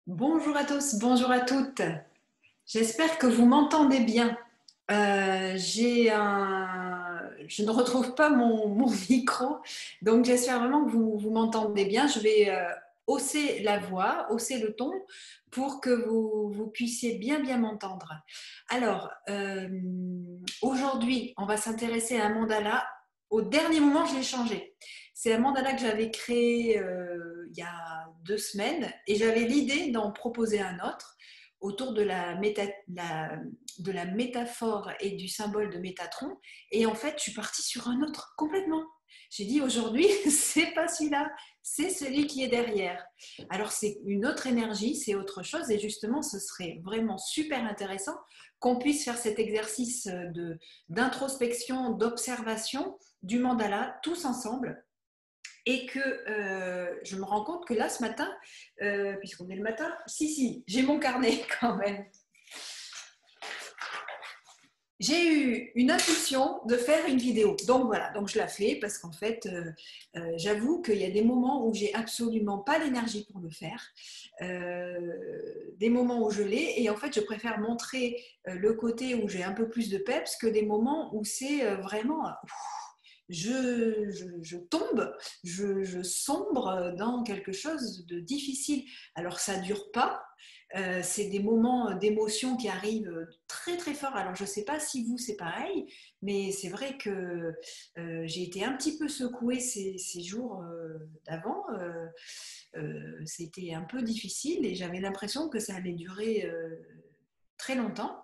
Bonjour à tous, bonjour à toutes. J'espère que vous m'entendez bien. Je ne retrouve pas mon micro, donc j'espère vraiment que vous m'entendez bien. Je vais hausser la voix, hausser le ton pour que vous puissiez bien m'entendre. Alors, aujourd'hui, on va s'intéresser à un mandala. Au dernier moment, je l'ai changé. C'est un mandala que j'avais créé il y a 2 semaines et j'avais l'idée d'en proposer un autre autour de la métaphore et du symbole de Métatron. Et en fait, je suis partie sur un autre complètement. J'ai dit aujourd'hui, c'est pas celui-là, c'est celui qui est derrière. Alors c'est une autre énergie, c'est autre chose. Et justement, ce serait vraiment super intéressant qu'on puisse faire cet exercice d'introspection, d'observation du mandala tous ensemble et que je me rends compte que là, ce matin, puisqu'on est le matin, si, j'ai mon carnet quand même. J'ai eu une impulsion de faire une vidéo. Donc voilà, donc je la fais parce qu'en fait, j'avoue qu'il y a des moments où j'ai absolument pas l'énergie pour le faire, des moments où je l'ai, et en fait, je préfère montrer le côté où j'ai un peu plus de peps que des moments où c'est vraiment je tombe, je sombre dans quelque chose de difficile. Alors ça dure pas, c'est des moments d'émotion qui arrivent très fort. Alors je ne sais pas si vous c'est pareil, mais c'est vrai que j'ai été un petit peu secouée ces jours d'avant. C'était un peu difficile et j'avais l'impression que ça allait durer très longtemps.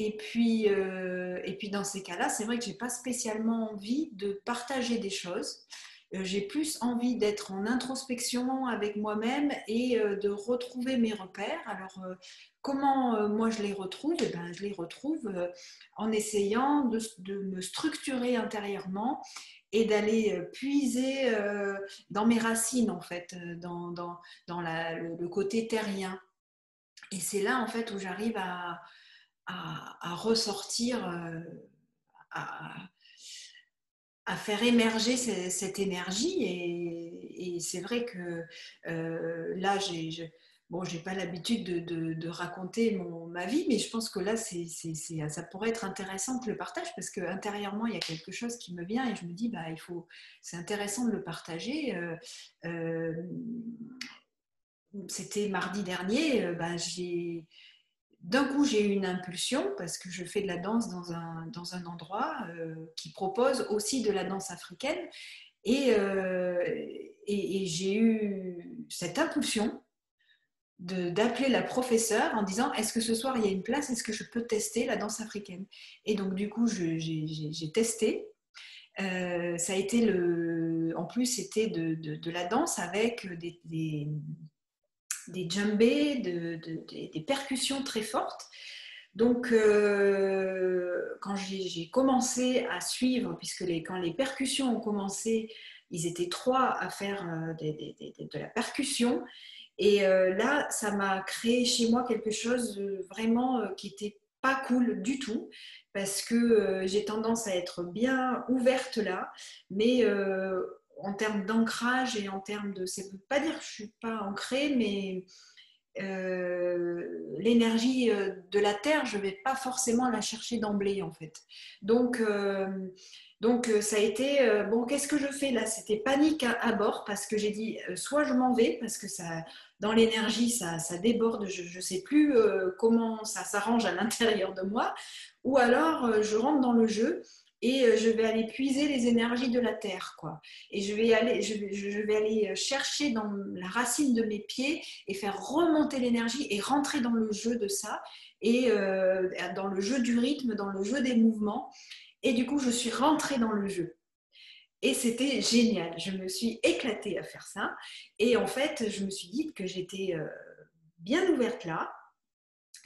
Et puis dans ces cas-là, c'est vrai que j'ai pas spécialement envie de partager des choses. J'ai plus envie d'être en introspection avec moi-même et de retrouver mes repères. Alors, comment moi je les retrouve? Eh ben, je les retrouve en essayant de me structurer intérieurement et d'aller puiser dans mes racines, en fait, le côté terrien. Et c'est là, en fait, où j'arrive à ressortir, à, à faire émerger cette énergie. Et c'est vrai que là, bon, j'ai pas l'habitude de raconter ma vie, mais je pense que là, ça pourrait être intéressant que je le partage parce que intérieurement, il y a quelque chose qui me vient et je me dis, bah, c'est intéressant de le partager. Euh, C'était mardi dernier, bah, d'un coup, j'ai eu une impulsion parce que je fais de la danse dans un endroit qui propose aussi de la danse africaine. Et, euh, et j'ai eu cette impulsion d'appeler la professeure en disant est-ce que ce soir il y a une place, est-ce que je peux tester la danse africaine. Et donc du coup j'ai testé. Ça a été en plus c'était de la danse avec des djembés, des percussions très fortes. Donc, quand j'ai commencé à suivre, puisque quand les percussions ont commencé, ils étaient trois à faire de la percussion. Et là, ça m'a créé chez moi quelque chose vraiment qui n'était pas cool du tout, parce que j'ai tendance à être bien ouverte là, mais en termes d'ancrage et en termes de... Ça ne veut pas dire que je ne suis pas ancrée, mais l'énergie de la Terre, je ne vais pas forcément la chercher d'emblée en fait. Donc, ça a été, bon, qu'est-ce que je fais là? C'était panique à bord parce que j'ai dit, soit je m'en vais parce que ça, dans l'énergie, ça déborde, je ne sais plus comment ça s'arrange à l'intérieur de moi, ou alors je rentre dans le jeu et je vais aller puiser les énergies de la terre, quoi. Et je vais aller chercher dans la racine de mes pieds et faire remonter l'énergie et rentrer dans le jeu de ça et dans le jeu du rythme, dans le jeu des mouvements. Et du coup, je suis rentrée dans le jeu. Et c'était génial. Je me suis éclatée à faire ça. Et en fait, je me suis dit que j'étais bien ouverte là,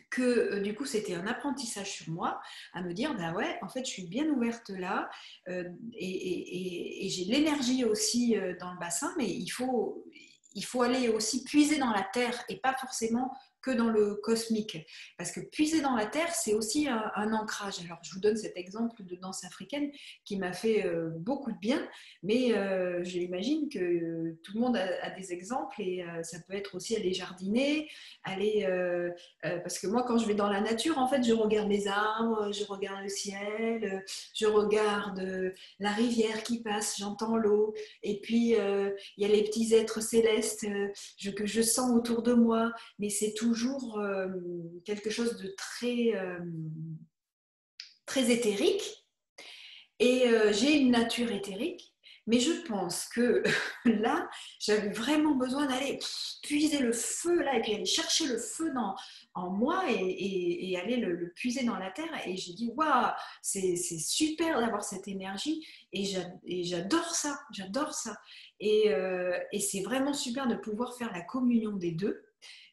que du coup c'était un apprentissage sur moi, à me dire bah ouais en fait je suis bien ouverte là et j'ai de l'énergie aussi dans le bassin, mais il faut aller aussi puiser dans la terre et pas forcément que dans le cosmique. Parce que puiser dans la terre, c'est aussi un ancrage. Alors, je vous donne cet exemple de danse africaine qui m'a fait beaucoup de bien, mais j'imagine que tout le monde a des exemples et ça peut être aussi aller jardiner, aller... parce que moi, quand je vais dans la nature, en fait, je regarde les arbres, je regarde le ciel, je regarde la rivière qui passe, j'entends l'eau, et puis il y a les petits êtres célestes que je sens autour de moi, mais c'est toujours quelque chose de très éthérique. Et j'ai une nature éthérique, mais je pense que là, j'avais vraiment besoin d'aller puiser le feu là, et puis aller chercher le feu en moi et aller le puiser dans la terre. Et j'ai dit, waouh, c'est super d'avoir cette énergie et j'adore ça, j'adore ça. Et c'est vraiment super de pouvoir faire la communion des deux.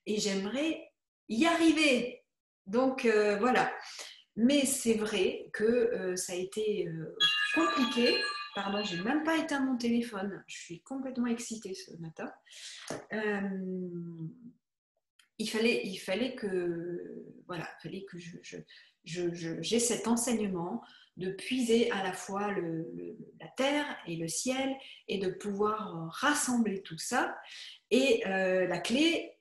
Et j'aimerais y arriver. Donc voilà. Mais c'est vrai que ça a été compliqué. Pardon, j'ai même pas éteint mon téléphone. Je suis complètement excitée ce matin. Euh, il fallait que, voilà, il fallait que j'ai cet enseignement de puiser à la fois la terre et le ciel et de pouvoir rassembler tout ça. Et la clé,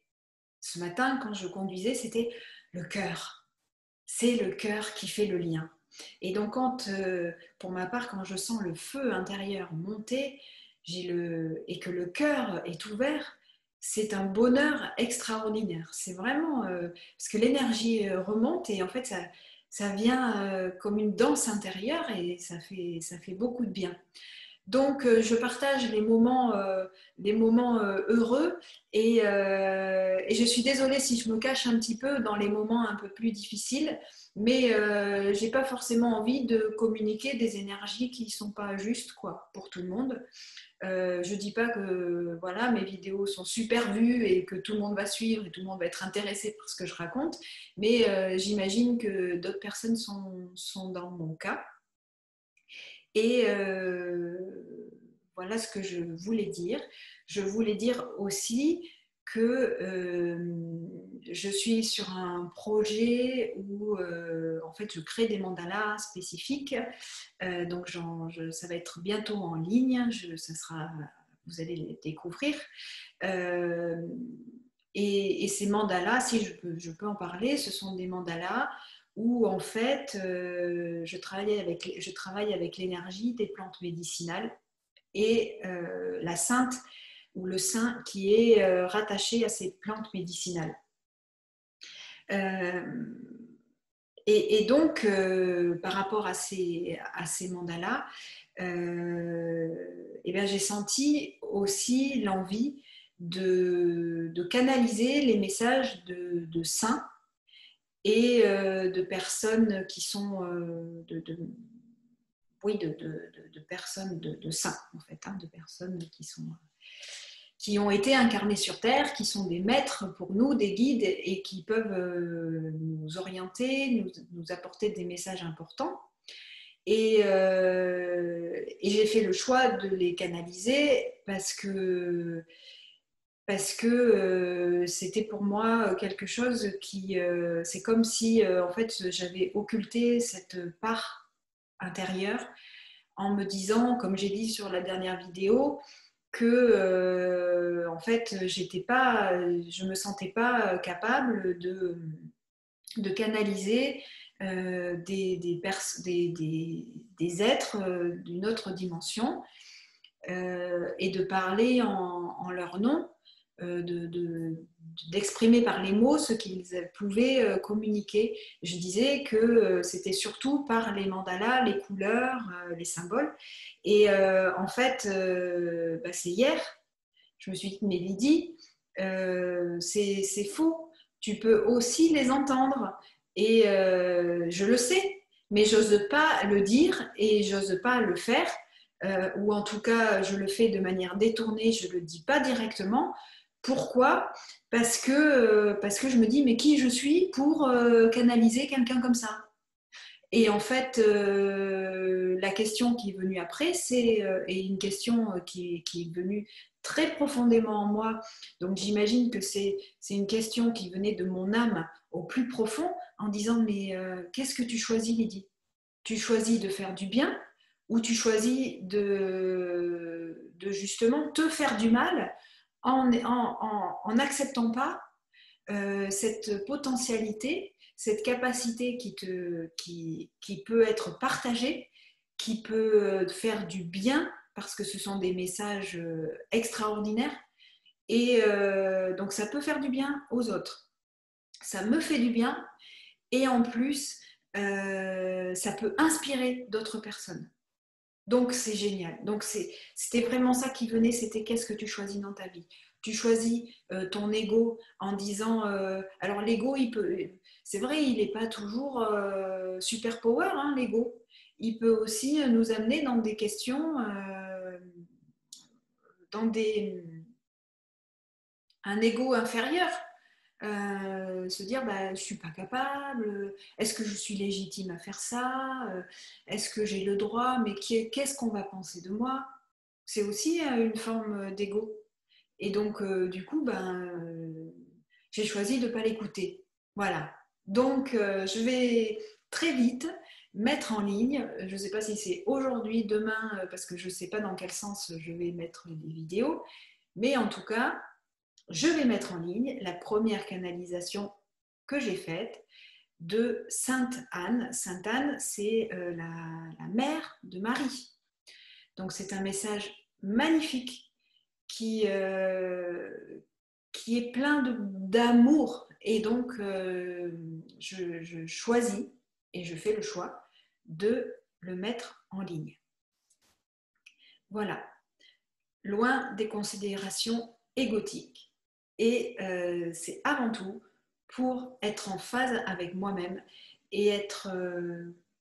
ce matin, quand je conduisais, c'était le cœur. C'est le cœur qui fait le lien. Et donc, pour ma part, quand je sens le feu intérieur monter et que le cœur est ouvert, c'est un bonheur extraordinaire. C'est vraiment parce que l'énergie remonte et en fait, ça vient comme une danse intérieure et ça fait beaucoup de bien. Donc, je partage les moments heureux et je suis désolée si je me cache un petit peu dans les moments un peu plus difficiles, mais je n'ai pas forcément envie de communiquer des énergies qui ne sont pas justes quoi, pour tout le monde. Je ne dis pas que voilà, mes vidéos sont super vues et que tout le monde va suivre et tout le monde va être intéressé par ce que je raconte, mais j'imagine que d'autres personnes sont dans mon cas. Et voilà ce que je voulais dire. Je voulais dire aussi que je suis sur un projet où en fait je crée des mandalas spécifiques. Donc ça va être bientôt en ligne. Vous allez les découvrir. Euh, et ces mandalas, si je peux en parler, ce sont des mandalas où en fait je travaille avec l'énergie des plantes médicinales et la sainte ou le saint qui est rattaché à ces plantes médicinales. Euh, et donc, par rapport à ces mandalas, eh bien, j'ai senti aussi l'envie de canaliser les messages de saints et de personnes qui sont oui, de personnes de saints en fait, hein, de personnes qui ont été incarnés sur Terre, qui sont des maîtres pour nous, des guides et qui peuvent nous orienter, nous apporter des messages importants. Et j'ai fait le choix de les canaliser parce que c'était pour moi quelque chose c'est comme si en fait j'avais occulté cette part intérieure en me disant, comme j'ai dit sur la dernière vidéo, que en fait je me sentais pas capable de canaliser des êtres d'une autre dimension et de parler en leur nom, d'exprimer par les mots ce qu'ils pouvaient communiquer. Je disais que c'était surtout par les mandalas, les couleurs, les symboles. Et en fait, c'est hier, je me suis dit, mais Lydie, c'est faux. Tu peux aussi les entendre. Et je le sais, mais j'ose pas le dire et j'ose pas le faire. Ou en tout cas, je le fais de manière détournée, je ne le dis pas directement. Pourquoi ? Parce que je me dis, mais qui je suis pour canaliser quelqu'un comme ça ? Et en fait, la question qui est venue après, et une question qui est venue très profondément en moi. Donc j'imagine que c'est une question qui venait de mon âme au plus profond en disant mais qu'est-ce que tu choisis, Lydie? Tu choisis de faire du bien ou tu choisis de justement te faire du mal en n'acceptant pas cette potentialité, cette capacité qui peut être partagée, qui peut faire du bien, parce que ce sont des messages extraordinaires. Et donc, ça peut faire du bien aux autres. Ça me fait du bien. Et en plus, ça peut inspirer d'autres personnes. Donc, c'est génial. Donc, c'était vraiment ça qui venait, c'était qu'est-ce que tu choisis dans ta vie. Tu choisis ton ego en disant... alors, l'ego, c'est vrai, il n'est pas toujours super power, hein, l'ego. Il peut aussi nous amener dans des questions, dans un ego inférieur. Se dire bah, je ne suis pas capable, est-ce que je suis légitime à faire ça, est-ce que j'ai le droit, mais qu'est-ce qu'on va penser de moi? C'est aussi une forme d'ego. Et donc, du coup, j'ai choisi de ne pas l'écouter. Voilà. Donc, je vais très vite mettre en ligne, je ne sais pas si c'est aujourd'hui, demain, parce que je ne sais pas dans quel sens je vais mettre des vidéos, mais en tout cas, je vais mettre en ligne la première canalisation que j'ai faite de Sainte Anne. Sainte Anne, c'est la mère de Marie. Donc c'est un message magnifique qui est plein d'amour. Et donc je choisis et je fais le choix de le mettre en ligne. Voilà. Loin des considérations égotiques. Et c'est avant tout pour être en phase avec moi-même et être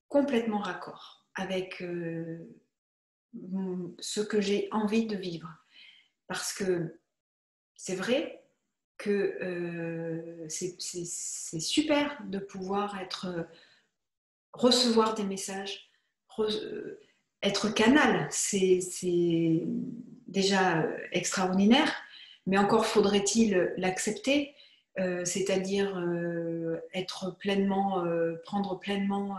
complètement raccord avec ce que j'ai envie de vivre. Parce que c'est vrai que c'est super de pouvoir recevoir des messages, être canal, c'est déjà extraordinaire, mais encore faudrait-il l'accepter, c'est-à-dire prendre pleinement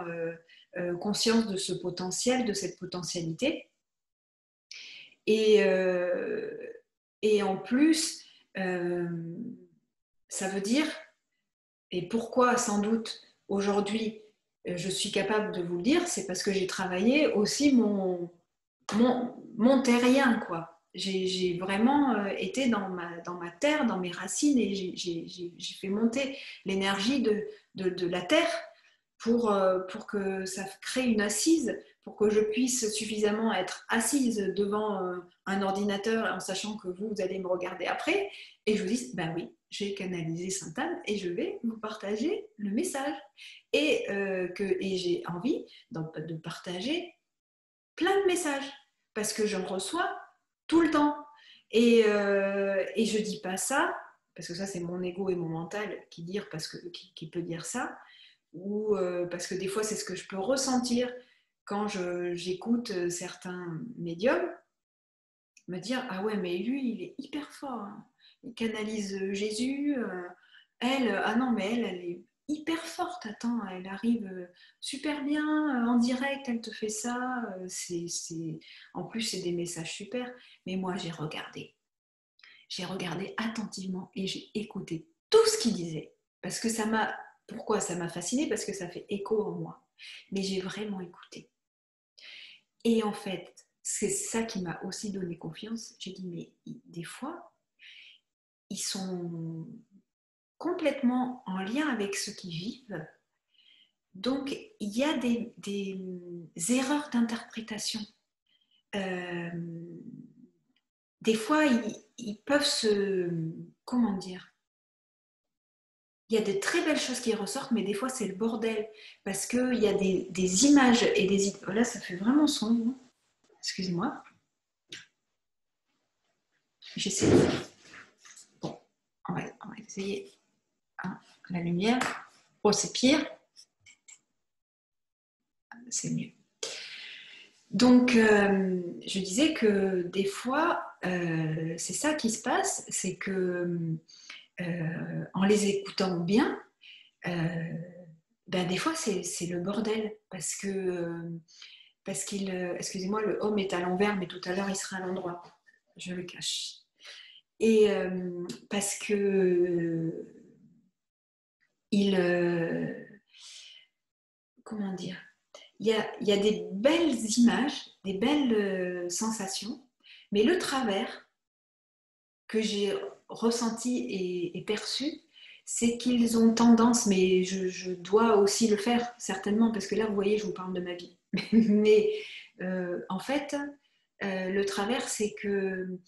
conscience de ce potentiel, de cette potentialité. Et en plus, ça veut dire, et pourquoi sans doute aujourd'hui je suis capable de vous le dire, c'est parce que j'ai travaillé aussi mon terrien, quoi. J'ai vraiment été dans ma terre, dans mes racines, et j'ai fait monter l'énergie de la terre pour que ça crée une assise, pour que je puisse suffisamment être assise devant un ordinateur en sachant que vous allez me regarder après. Et je vous dis, ben oui, j'ai canalisé Sainte Anne et je vais vous partager le message. Et j'ai envie de partager plein de messages parce que j'en reçois tout le temps. Et je ne dis pas ça, parce que ça c'est mon ego et mon mental qui peut dire ça, ou parce que des fois c'est ce que je peux ressentir quand j'écoute certains médiums, me dire ah ouais mais lui il est hyper fort, hein. Il canalise Jésus, elle ah non mais elle est hyper forte, attends elle arrive super bien en direct, elle te fait ça, en plus c'est des messages super, mais moi j'ai regardé attentivement et j'ai écouté tout ce qu'il disait parce que pourquoi ça m'a fascinée, parce que ça fait écho en moi, mais j'ai vraiment écouté. Et en fait, c'est ça qui m'a aussi donné confiance. J'ai dit, mais des fois, ils sont complètement en lien avec ce qu'ils vivent. Donc, il y a des erreurs d'interprétation. Des fois, ils peuvent comment dire, il y a de très belles choses qui ressortent, mais des fois, c'est le bordel. Parce qu'il y a des images et des... Là, ça fait vraiment sombre. Excusez-moi. J'essaie. Bon, on va essayer. Hein, la lumière. Oh, c'est pire. C'est mieux. Donc, je disais que des fois, c'est ça qui se passe, c'est que en les écoutant bien, ben des fois c'est le bordel parce qu'il, excusez-moi, le homme est à l'envers, mais tout à l'heure il sera à l'endroit. Je le cache. Et parce que il, comment dire, il y a des belles images, des belles sensations, mais le travers que j'ai ressenti et perçu, c'est qu'ils ont tendance, mais je dois aussi le faire certainement, parce que là, vous voyez, je vous parle de ma vie. Mais en fait, le travers, c'est que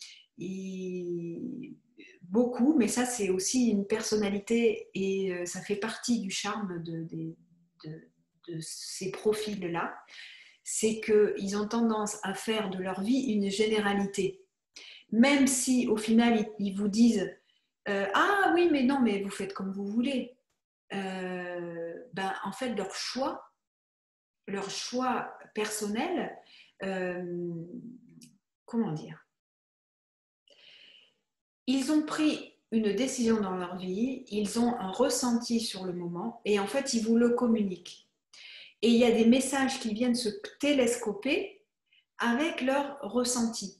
beaucoup, mais ça c'est aussi une personnalité et ça fait partie du charme de, de ces profils-là, c'est qu'ils ont tendance à faire de leur vie une généralité. Même si au final ils vous disent ah oui mais non mais vous faites comme vous voulez, ben, en fait leur choix personnel, comment dire, ils ont pris une décision dans leur vie, ils ont un ressenti sur le moment et en fait ils vous le communiquent. Et il y a des messages qui viennent se télescoper avec leur ressenti.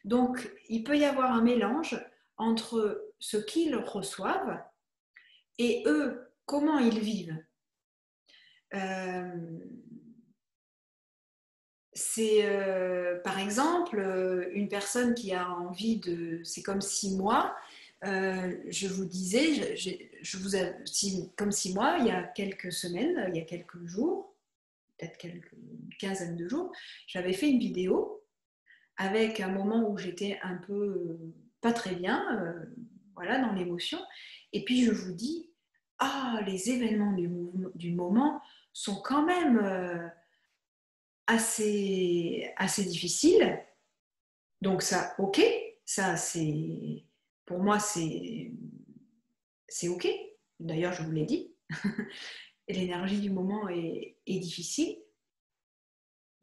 Donc, il peut y avoir un mélange entre ce qu'ils reçoivent et eux, comment ils vivent. C'est par exemple une personne qui a envie de... C'est comme 6 mois, je vous disais, comme 6 mois, il y a quelques semaines, il y a quelques jours, peut-être une quinzaine de jours, j'avais fait une vidéo avec un moment où j'étais un peu pas très bien, voilà, dans l'émotion. Et puis je vous dis, les événements du moment sont quand même assez difficiles. Donc ça, ok, ça c'est, pour moi c'est ok. D'ailleurs, je vous l'ai dit, l'énergie du moment est difficile.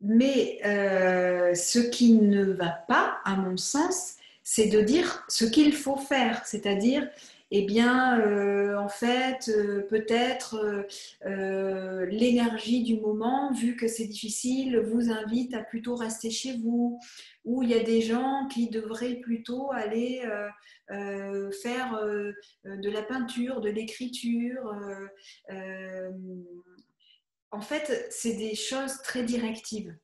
Mais ce qui ne va pas, à mon sens, c'est de dire ce qu'il faut faire, c'est-à-dire, eh bien, en fait, peut-être l'énergie du moment, vu que c'est difficile, vous invite à plutôt rester chez vous, ou il y a des gens qui devraient plutôt aller faire de la peinture, de l'écriture. En fait, c'est des choses très directives.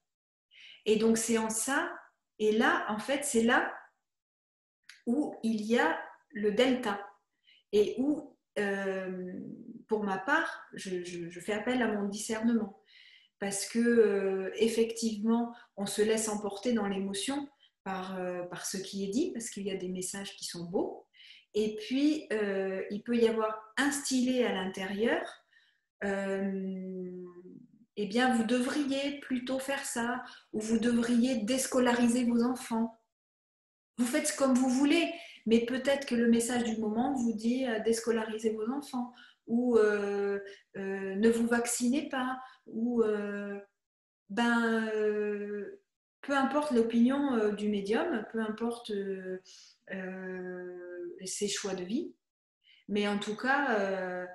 Et donc, c'est en ça, et là, en fait, c'est là où il y a le delta. Et où, pour ma part, je fais appel à mon discernement. Parce que, effectivement, on se laisse emporter dans l'émotion par ce qui est dit, parce qu'il y a des messages qui sont beaux. Et puis, il peut y avoir instillé à l'intérieur eh bien, vous devriez plutôt faire ça, ou vous devriez déscolariser vos enfants. Vous faites comme vous voulez, mais peut-être que le message du moment vous dit déscolariser vos enfants, ou ne vous vaccinez pas, ou peu importe l'opinion du médium, peu importe ses choix de vie, mais en tout cas,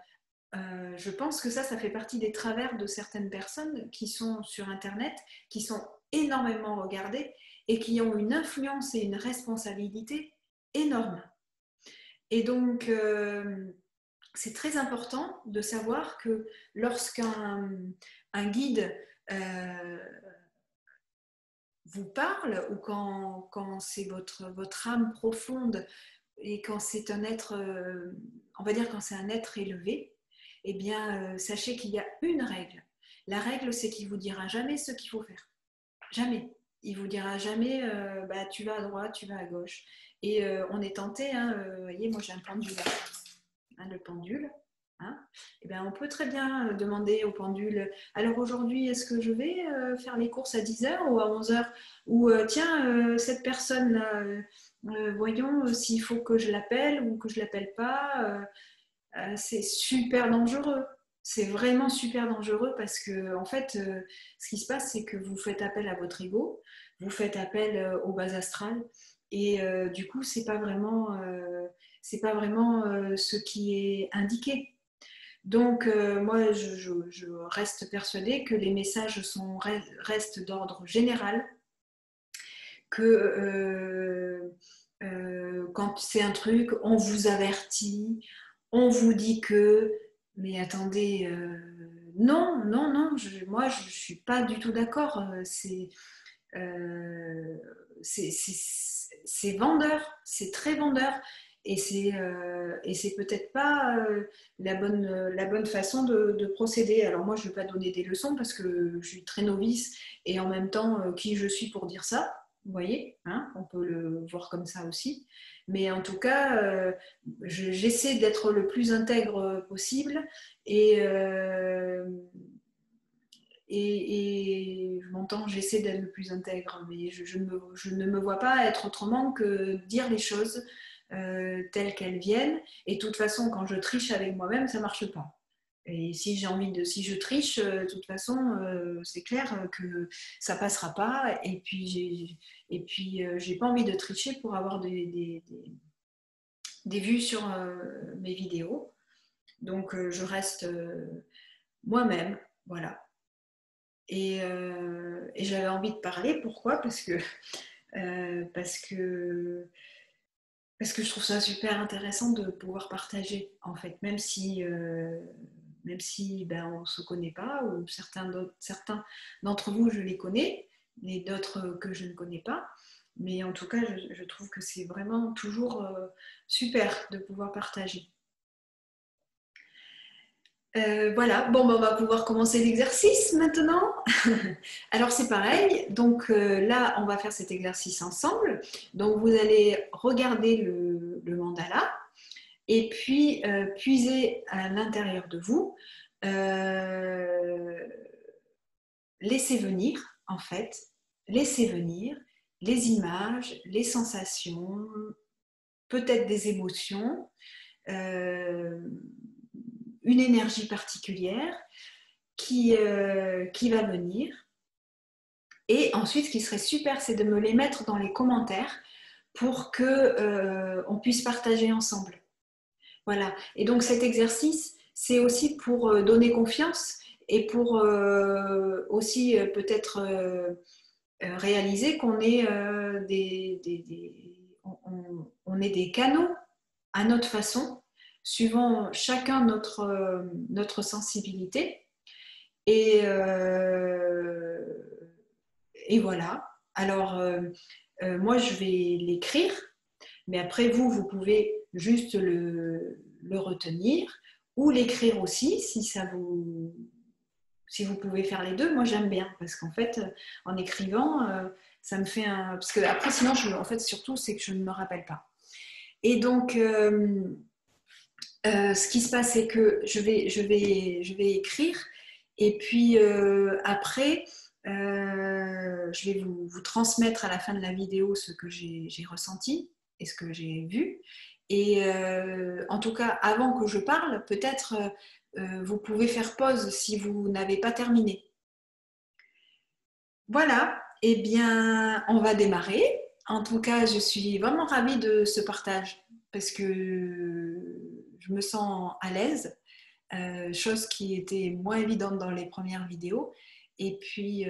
je pense que ça fait partie des travers de certaines personnes qui sont sur Internet, qui sont énormément regardées et qui ont une influence et une responsabilité énorme. Et donc, c'est très important de savoir que lorsqu'un guide vous parle ou quand c'est votre âme profonde et quand c'est un être, on va dire quand c'est un être élevé, eh bien, sachez qu'il y a une règle. La règle, c'est qu'il ne vous dira jamais ce qu'il faut faire. Jamais. Il ne vous dira jamais, tu vas à droite, tu vas à gauche. Et on est tenté, vous voyez, moi j'ai un pendule, le pendule. Eh bien, on peut très bien demander au pendule, alors aujourd'hui, est-ce que je vais faire les courses à 10h ou à 11h? Ou tiens, cette personne-là, voyons s'il faut que je l'appelle ou que je ne l'appelle pas. C'est super dangereux. C'est vraiment super dangereux parce que, en fait, ce qui se passe, c'est que vous faites appel à votre ego, vous faites appel au bas astral Et du coup, c'est pas vraiment ce qui est indiqué. Donc, moi, je reste persuadée que les messages restent d'ordre général, que quand c'est un truc, on vous avertit, on vous dit que, mais attendez, non, non, non, moi, je ne suis pas du tout d'accord. Euh, c'est vendeur, c'est très vendeur. Et c'est peut-être pas la bonne façon de procéder. Alors moi, je ne vais pas donner des leçons parce que je suis très novice et en même temps, qui je suis pour dire ça, vous voyez, hein, on peut le voir comme ça aussi. Mais en tout cas, j'essaie d'être le plus intègre possible et, je m'entends, j'essaie d'être le plus intègre, mais je ne me vois pas être autrement que dire les choses telles qu'elles viennent. Et de toute façon, quand je triche avec moi-même, ça ne marche pas. Et si si je triche, de toute façon, c'est clair que ça passera pas. Et puis, j'ai pas envie de tricher pour avoir des vues sur mes vidéos. Donc, je reste moi-même, voilà. Et j'avais envie de parler. Pourquoi? Parce que je trouve ça super intéressant de pouvoir partager, en fait, même si ben, on ne se connaît pas, ou certains d'entre vous, je les connais, et d'autres que je ne connais pas. Mais en tout cas, je trouve que c'est vraiment toujours super de pouvoir partager. Voilà, bon, ben, on va pouvoir commencer l'exercice maintenant. Alors c'est pareil, donc là on va faire cet exercice ensemble. Donc vous allez regarder le mandala et puis puiser à l'intérieur de vous, euh, laissez venir en fait, laissez venir les images, les sensations, peut-être des émotions, euh, une énergie particulière qui va venir. Et ensuite, ce qui serait super, c'est de me les mettre dans les commentaires pour que on puisse partager ensemble. Voilà. Et donc cet exercice, c'est aussi pour donner confiance et pour aussi peut-être réaliser qu'on est on est des canaux à notre façon, suivant chacun notre sensibilité. Et, euh, et voilà. Alors, moi, je vais l'écrire, mais après, vous pouvez juste le retenir ou l'écrire aussi si vous pouvez faire les deux. Moi, j'aime bien parce qu'en fait, en écrivant, ça me fait un. Parce que après, sinon, en fait, surtout, c'est que je ne me rappelle pas. Et donc, ce qui se passe, c'est que je vais écrire et puis après, je vais vous transmettre à la fin de la vidéo ce que j'ai ressenti et ce que j'ai vu. Et en tout cas, avant que je parle, peut-être vous pouvez faire pause si vous n'avez pas terminé. Voilà, eh bien, on va démarrer. En tout cas, je suis vraiment ravie de ce partage parce que je me sens à l'aise, chose qui était moins évidente dans les premières vidéos. Et puis,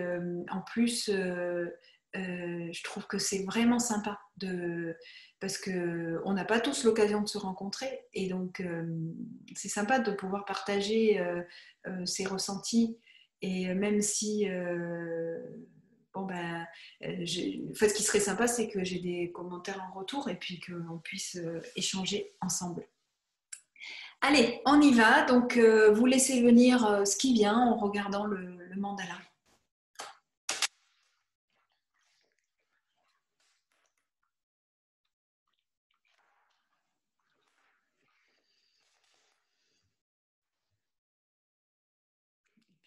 en plus, je trouve que c'est vraiment sympa parce qu'on n'a pas tous l'occasion de se rencontrer. Et donc, c'est sympa de pouvoir partager ses ressentis. Et même si bon ben, en fait, ce qui serait sympa, c'est que j'ai des commentaires en retour et puis qu'on puisse échanger ensemble. Allez, on y va. Donc, vous laissez venir ce qui vient en regardant le mandala.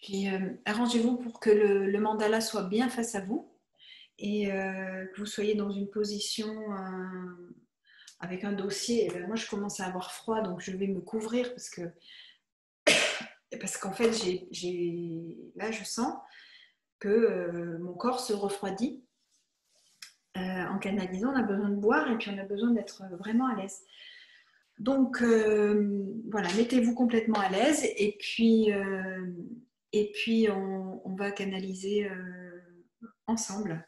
Puis, arrangez-vous pour que le mandala soit bien face à vous et que vous soyez dans une position avec un dossier. Et ben, moi, je commence à avoir froid, donc je vais me couvrir parce qu'en fait, là, je sens que mon corps se refroidit. En canalisant, on a besoin de boire et puis on a besoin d'être vraiment à l'aise. Donc voilà, mettez-vous complètement à l'aise et puis on va canaliser ensemble.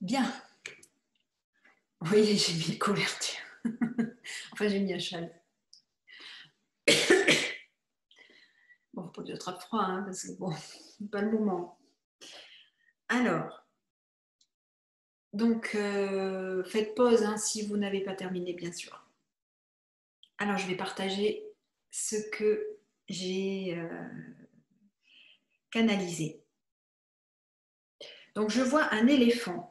Bien. Oui, j'ai mis une couverture. Enfin, j'ai mis un châle. Bon, pas de trop froid, hein, parce que bon, c'est pas le moment. Alors, donc, faites pause hein, si vous n'avez pas terminé, bien sûr. Alors, je vais partager ce que j'ai canalisé. Donc, je vois un éléphant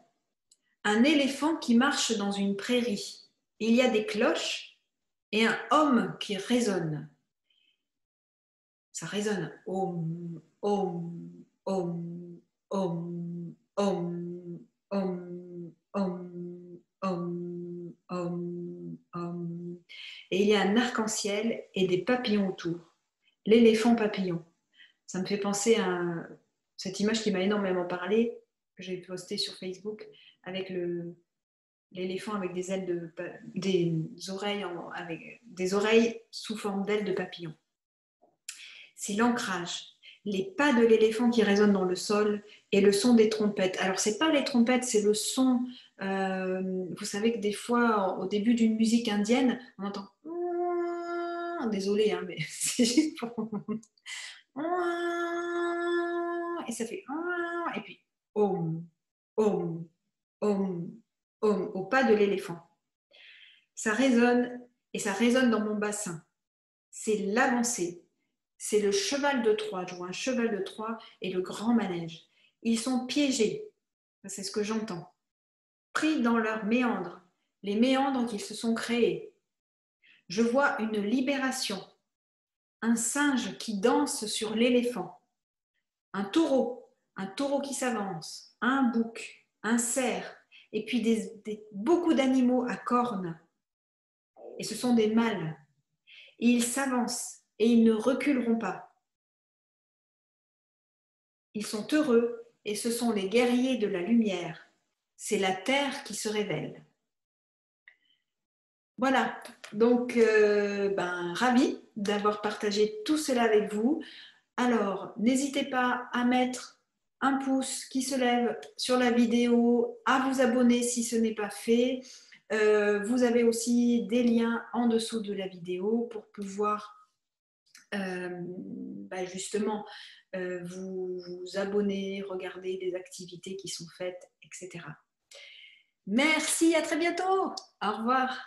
qui marche dans une prairie. Il y a des cloches et un homme qui résonne. Ça résonne. Om, om, om, om, om, om, om, om, om, om. Et il y a un arc-en-ciel et des papillons autour. L'éléphant papillon. Ça me fait penser à cette image qui m'a énormément parlé, que j'ai postée sur Facebook, avec l'éléphant avec des ailes des oreilles avec des oreilles sous forme d'ailes de papillon. C'est l'ancrage. Les pas de l'éléphant qui résonnent dans le sol et le son des trompettes. Alors, ce n'est pas les trompettes, c'est le son. Vous savez que des fois, au début d'une musique indienne, on entend. Désolée, hein, mais c'est juste pour. Et ça fait. Et puis, om, om, om, om, au pas de l'éléphant. Ça résonne et ça résonne dans mon bassin. C'est l'avancée. C'est le cheval de Troie. Je vois un cheval de Troie et le grand manège. Ils sont piégés, c'est ce que j'entends, pris dans leurs méandres, les méandres qu'ils se sont créés. Je vois une libération, un singe qui danse sur l'éléphant, un taureau qui s'avance, un bouc, un cerf, et puis beaucoup d'animaux à cornes. Et ce sont des mâles. Et ils s'avancent et ils ne reculeront pas. Ils sont heureux et ce sont les guerriers de la lumière. C'est la terre qui se révèle. Voilà, donc ravi d'avoir partagé tout cela avec vous. Alors, n'hésitez pas à mettre un pouce qui se lève sur la vidéo, à vous abonner si ce n'est pas fait. Vous avez aussi des liens en dessous de la vidéo pour pouvoir justement vous abonner, regarder les activités qui sont faites, etc. Merci, à très bientôt. Au revoir.